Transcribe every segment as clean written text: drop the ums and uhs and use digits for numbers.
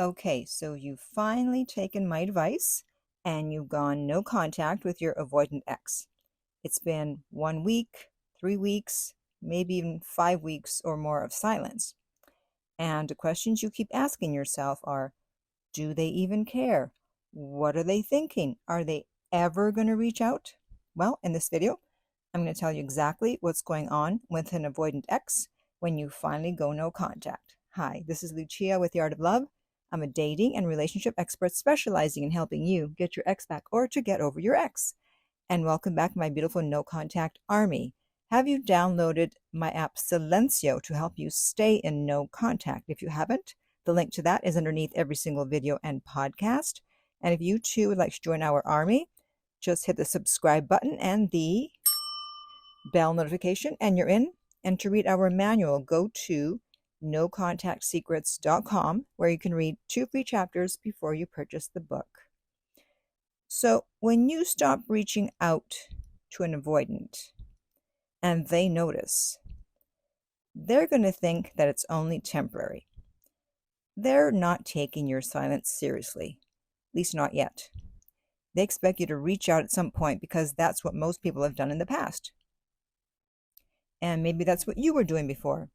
Okay, so you've finally taken my advice and you've gone no contact with your avoidant ex. It's been 1 week, 3 weeks, maybe even 5 weeks or more of silence. And the questions you keep asking yourself are, do they even care? What are they thinking? Are they ever going to reach out? Well, in this video, I'm going to tell you exactly what's going on with an avoidant ex when you finally go no contact. Hi, this is Lucia with The Art of Love. I'm a dating and relationship expert specializing in helping you get your ex back or to get over your ex. And welcome back, my beautiful no contact army. Have you downloaded my app Silencio to help you stay in no contact? If you haven't, the link to that is underneath every single video and podcast. And if you too would like to join our army, just hit the subscribe button and the bell notification and you're in. And to read our manual, go to nocontactsecrets.com, where you can read 2 free chapters before you purchase the book. So when you stop reaching out to an avoidant and they notice, they're going to think that it's only temporary. They're not taking your silence seriously, at least not yet. They expect you to reach out at some point because that's what most people have done in the past. And maybe that's what you were doing before.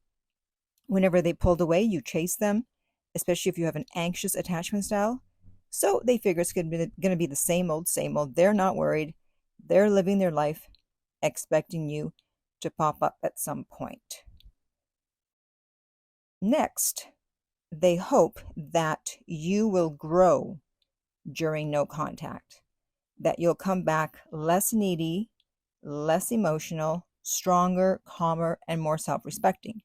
Whenever they pulled away, you chased them, especially if you have an anxious attachment style. So they figure it's going to be the same old, same old. They're not worried. They're living their life, expecting you to pop up at some point. Next, they hope that you will grow during no contact, that you'll come back less needy, less emotional, stronger, calmer, and more self-respecting.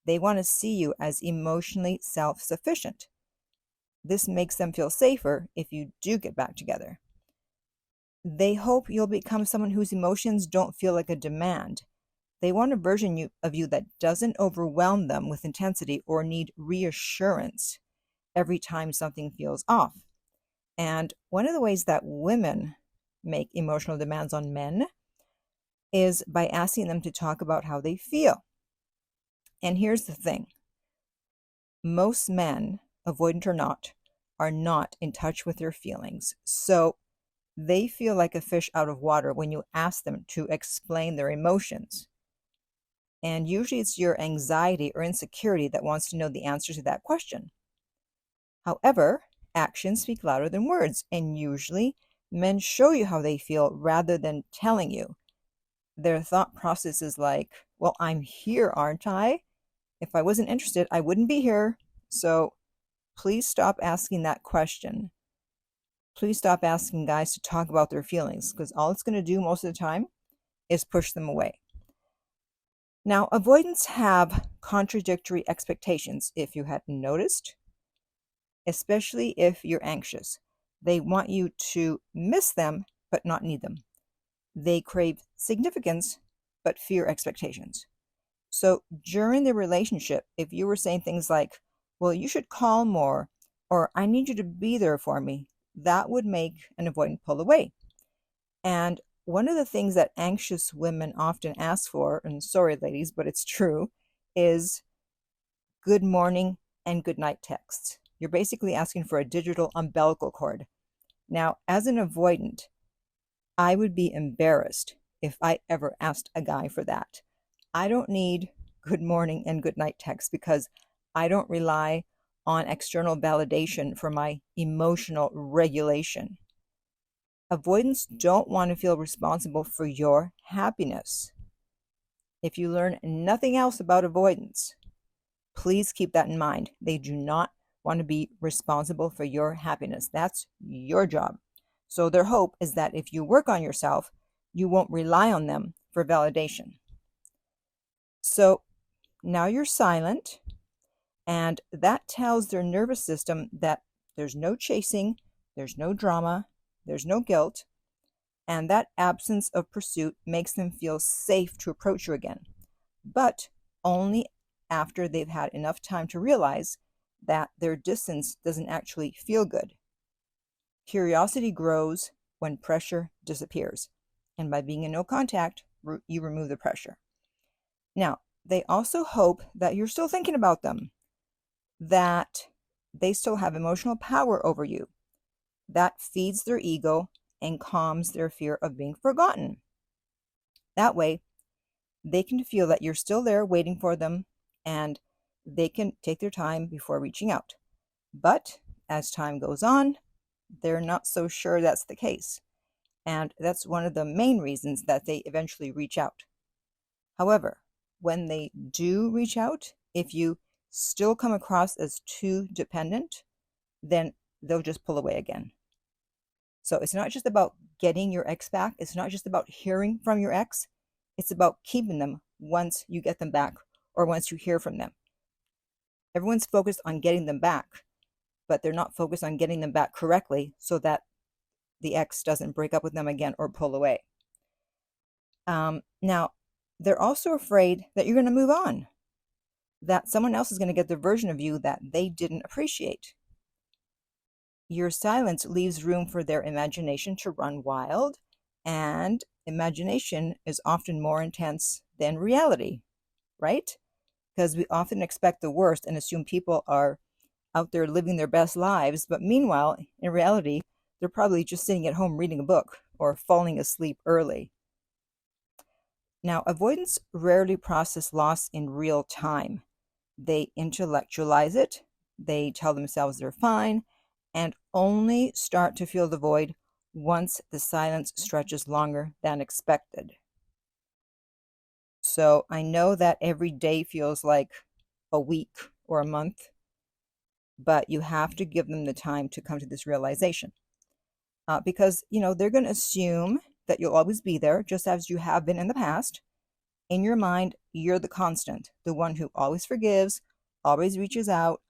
They want to see you as emotionally self-sufficient. This makes them feel safer if you do get back together. They hope you'll become someone whose emotions don't feel like a demand. They want a version of you that doesn't overwhelm them with intensity or need reassurance every time something feels off. And one of the ways that women make emotional demands on men is by asking them to talk about how they feel. And here's the thing. Most men, avoidant or not, are not in touch with their feelings. So they feel like a fish out of water when you ask them to explain their emotions. And usually it's your anxiety or insecurity that wants to know the answer to that question. However, actions speak louder than words, and usually men show you how they feel rather than telling you. Their thought process is like, well, I'm here, aren't I? If I wasn't interested, I wouldn't be here. So please stop asking that question. Please stop asking guys to talk about their feelings, because all it's going to do most of the time is push them away. Now, avoidants have contradictory expectations, if you hadn't noticed, especially if you're anxious. They want you to miss them, but not need them. They crave significance, but fear expectations. So during the relationship, if you were saying things like, well, you should call more, or I need you to be there for me, that would make an avoidant pull away. And one of the things that anxious women often ask for, and sorry ladies, but it's true, is good morning and good night texts. You're basically asking for a digital umbilical cord. Now, as an avoidant, I would be embarrassed if I ever asked a guy for that. I don't need good morning and good night texts because I don't rely on external validation for my emotional regulation. Avoidants don't want to feel responsible for your happiness. If you learn nothing else about avoidance, please keep that in mind. They do not want to be responsible for your happiness. That's your job. So their hope is that if you work on yourself, you won't rely on them for validation. So now you're silent, and that tells their nervous system that there's no chasing, there's no drama, there's no guilt, and that absence of pursuit makes them feel safe to approach you again, but only after they've had enough time to realize that their distance doesn't actually feel good. Curiosity grows when pressure disappears, and by being in no contact, you remove the pressure. Now, they also hope that you're still thinking about them, that they still have emotional power over you. That feeds their ego and calms their fear of being forgotten. That way, they can feel that you're still there waiting for them, and they can take their time before reaching out. But as time goes on, they're not so sure that's the case. And that's one of the main reasons that they eventually reach out. However, when they do reach out, if you still come across as too dependent, then they'll just pull away again. So it's not just about getting your ex back. It's not just about hearing from your ex. It's about keeping them once you get them back or once you hear from them. Everyone's focused on getting them back, but they're not focused on getting them back correctly so that the ex doesn't break up with them again or pull away. Now, they're also afraid that you're going to move on, that someone else is going to get the version of you that they didn't appreciate. Your silence leaves room for their imagination to run wild, and imagination is often more intense than reality, right? Because we often expect the worst and assume people are out there living their best lives, but meanwhile, in reality, they're probably just sitting at home reading a book or falling asleep early. Now, avoidants rarely process loss in real time. They intellectualize it, they tell themselves they're fine, and only start to feel the void once the silence stretches longer than expected. So I know that every day feels like a week or a month, but you have to give them the time to come to this realization. Because, they're going to assume that you'll always be there, just as you have been in the past. In your mind, you're the constant, the one who always forgives, always reaches out,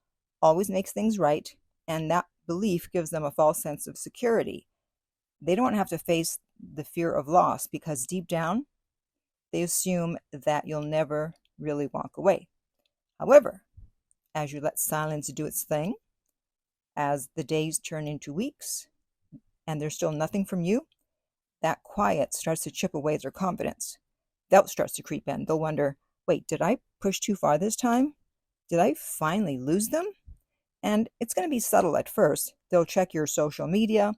always makes things right, and that belief gives them a false sense of security. They don't have to face the fear of loss because deep down, they assume that you'll never really walk away. However, as you let silence do its thing, as the days turn into weeks, and there's still nothing from you, that quiet starts to chip away at their confidence. Doubt starts to creep in. They'll wonder, wait, did I push too far this time? Did I finally lose them? And it's going to be subtle at first. They'll check your social media.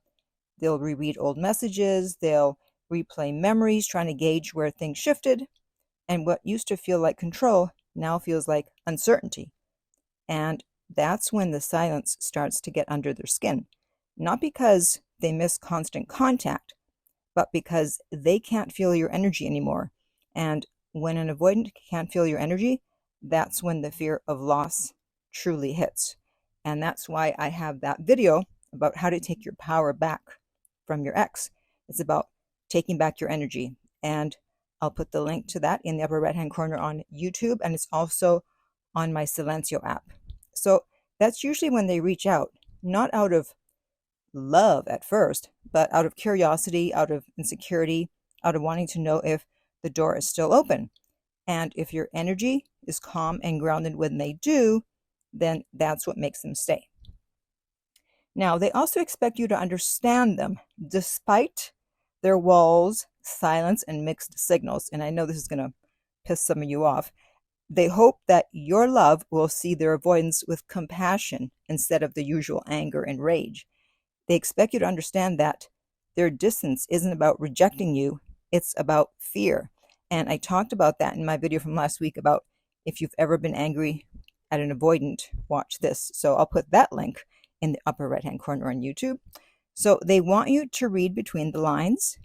They'll reread old messages. They'll replay memories, trying to gauge where things shifted. And what used to feel like control now feels like uncertainty. And that's when the silence starts to get under their skin. Not because they miss constant contact, but because they can't feel your energy anymore. And when an avoidant can't feel your energy, that's when the fear of loss truly hits. And that's why I have that video about how to take your power back from your ex. It's about taking back your energy. And I'll put the link to that in the upper right-hand corner on YouTube, and it's also on my Silencio app. So that's usually when they reach out, not out of love at first, but out of curiosity, out of insecurity, out of wanting to know if the door is still open. And if your energy is calm and grounded when they do, then that's what makes them stay. Now, they also expect you to understand them despite their walls, silence, and mixed signals. And I know this is going to piss some of you off. They hope that your love will see their avoidance with compassion instead of the usual anger and rage. They expect you to understand that their distance isn't about rejecting you, it's about fear. And I talked about that in my video from last week about if you've ever been angry at an avoidant, watch this. So I'll put that link in the upper right-hand corner on YouTube. So they want you to read between the lines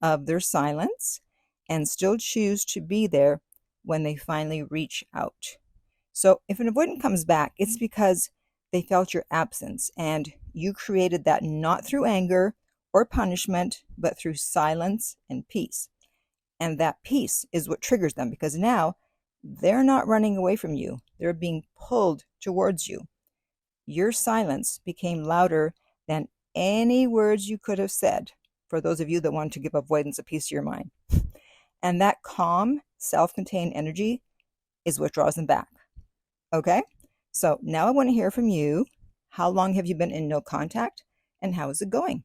of their silence and still choose to be there when they finally reach out. So if an avoidant comes back, it's because they felt your absence and you created that not through anger or punishment, but through silence and peace. And that peace is what triggers them because now they're not running away from you. They're being pulled towards you. Your silence became louder than any words you could have said, for those of you that want to give avoidance a piece of your mind. And that calm, self-contained energy is what draws them back. Okay? So now I want to hear from you. How long have you been in no contact? And how is it going?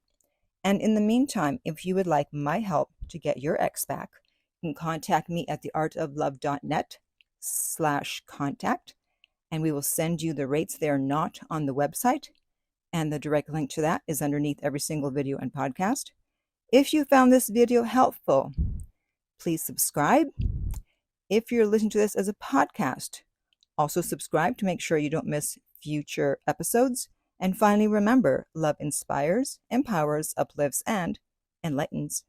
And in the meantime, if you would like my help to get your ex back, you can contact me at theartoflove.net/contact. and we will send you the rates. They are not on the website, and the direct link to that is underneath every single video and podcast. If you found this video helpful, please subscribe. If you're listening to this as a podcast, also subscribe to make sure you don't miss future episodes. And finally, remember, love inspires, empowers, uplifts, and enlightens.